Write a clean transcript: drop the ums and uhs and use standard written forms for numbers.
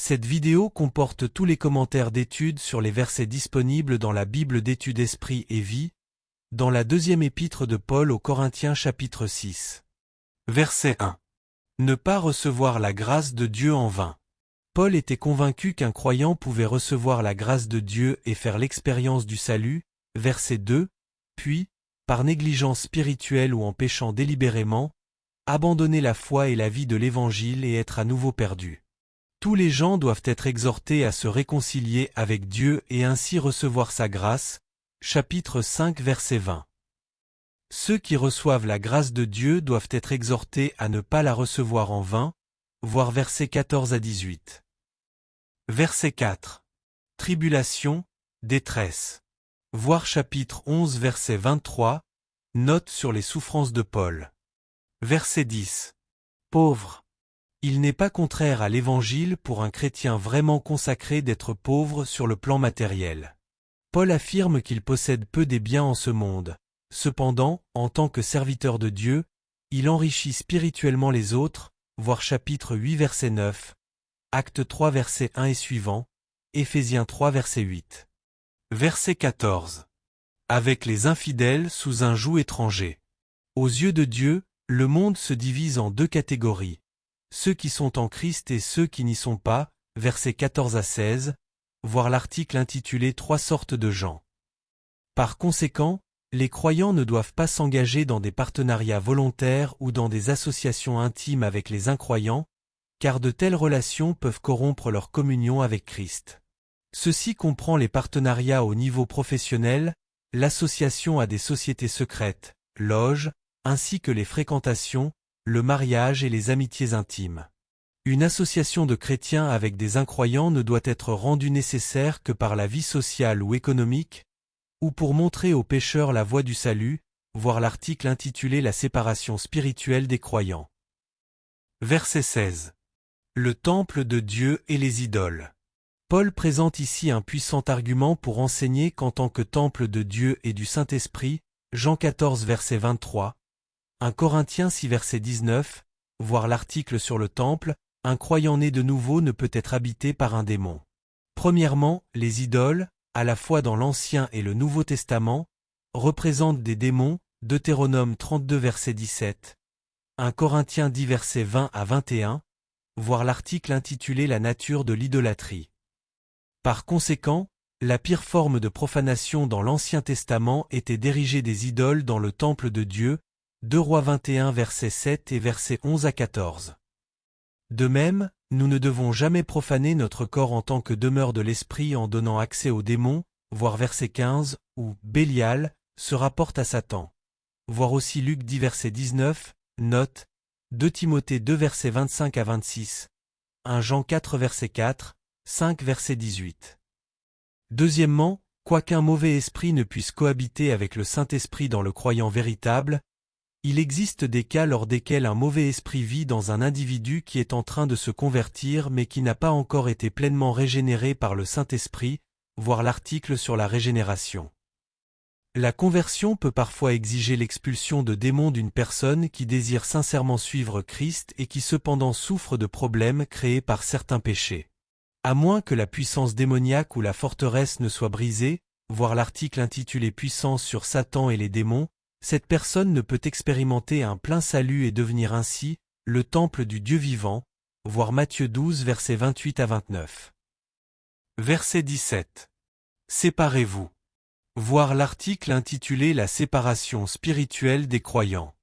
Cette vidéo comporte tous les commentaires d'études sur les versets disponibles dans la Bible d'études Esprit et Vie, dans la deuxième épître de Paul aux Corinthiens chapitre 6. Verset 1. Ne pas recevoir la grâce de Dieu en vain. Paul était convaincu qu'un croyant pouvait recevoir la grâce de Dieu et faire l'expérience du salut, verset 2, puis, par négligence spirituelle ou en péchant délibérément, abandonner la foi et la vie de l'Évangile et être à nouveau perdu. Tous les gens doivent être exhortés à se réconcilier avec Dieu et ainsi recevoir sa grâce, chapitre 5 verset 20. Ceux qui reçoivent la grâce de Dieu doivent être exhortés à ne pas la recevoir en vain, voir versets 14 à 18. Verset 4. Tribulation, détresse. Voir chapitre 11 verset 23, note sur les souffrances de Paul. Verset 10. Pauvre. Il n'est pas contraire à l'Évangile pour un chrétien vraiment consacré d'être pauvre sur le plan matériel. Paul affirme qu'il possède peu des biens en ce monde. Cependant, en tant que serviteur de Dieu, il enrichit spirituellement les autres, voir chapitre 8 verset 9, Actes 3 verset 1 et suivant, Éphésiens 3 verset 8. Verset 14. Avec les infidèles sous un joug étranger. Aux yeux de Dieu, le monde se divise en deux catégories. Ceux qui sont en Christ et ceux qui n'y sont pas, versets 14 à 16, voir l'article intitulé « Trois sortes de gens ». Par conséquent, les croyants ne doivent pas s'engager dans des partenariats volontaires ou dans des associations intimes avec les incroyants, car de telles relations peuvent corrompre leur communion avec Christ. Ceci comprend les partenariats au niveau professionnel, l'association à des sociétés secrètes, loges, ainsi que les fréquentations, le mariage et les amitiés intimes. Une association de chrétiens avec des incroyants ne doit être rendue nécessaire que par la vie sociale ou économique, ou pour montrer aux pécheurs la voie du salut, voir l'article intitulé « La séparation spirituelle des croyants ». Verset 16. Le temple de Dieu et les idoles. Paul présente ici un puissant argument pour enseigner qu'en tant que temple de Dieu et du Saint-Esprit, Jean 14 verset 23, 1 Corinthiens 6 verset 19, voir l'article sur le temple, un croyant né de nouveau ne peut être habité par un démon. Premièrement, les idoles, à la fois dans l'Ancien et le Nouveau Testament, représentent des démons, Deutéronome 32 verset 17, 1 Corinthiens 10 verset 20 à 21, voir l'article intitulé « La nature de l'idolâtrie ». Par conséquent, la pire forme de profanation dans l'Ancien Testament était d'ériger des idoles dans le temple de Dieu, 2 Rois 21 verset 7 et versets 11 à 14. De même, nous ne devons jamais profaner notre corps en tant que demeure de l'esprit en donnant accès aux démons, voir verset 15, où Bélial se rapporte à Satan. Voir aussi Luc 10 verset 19, note, 2 Timothée 2 verset 25 à 26, 1 Jean 4 verset 4, 5 verset 18. Deuxièmement, quoiqu'un mauvais esprit ne puisse cohabiter avec le Saint-Esprit dans le croyant véritable, il existe des cas lors desquels un mauvais esprit vit dans un individu qui est en train de se convertir mais qui n'a pas encore été pleinement régénéré par le Saint-Esprit, voir l'article sur la régénération. La conversion peut parfois exiger l'expulsion de démons d'une personne qui désire sincèrement suivre Christ et qui cependant souffre de problèmes créés par certains péchés. À moins que la puissance démoniaque ou la forteresse ne soit brisée, voir l'article intitulé « Puissance sur Satan et les démons », cette personne ne peut expérimenter un plein salut et devenir ainsi le temple du Dieu vivant, voir Matthieu 12 versets 28 à 29. Verset 17. Séparez-vous. Voir l'article intitulé « La séparation spirituelle des croyants ».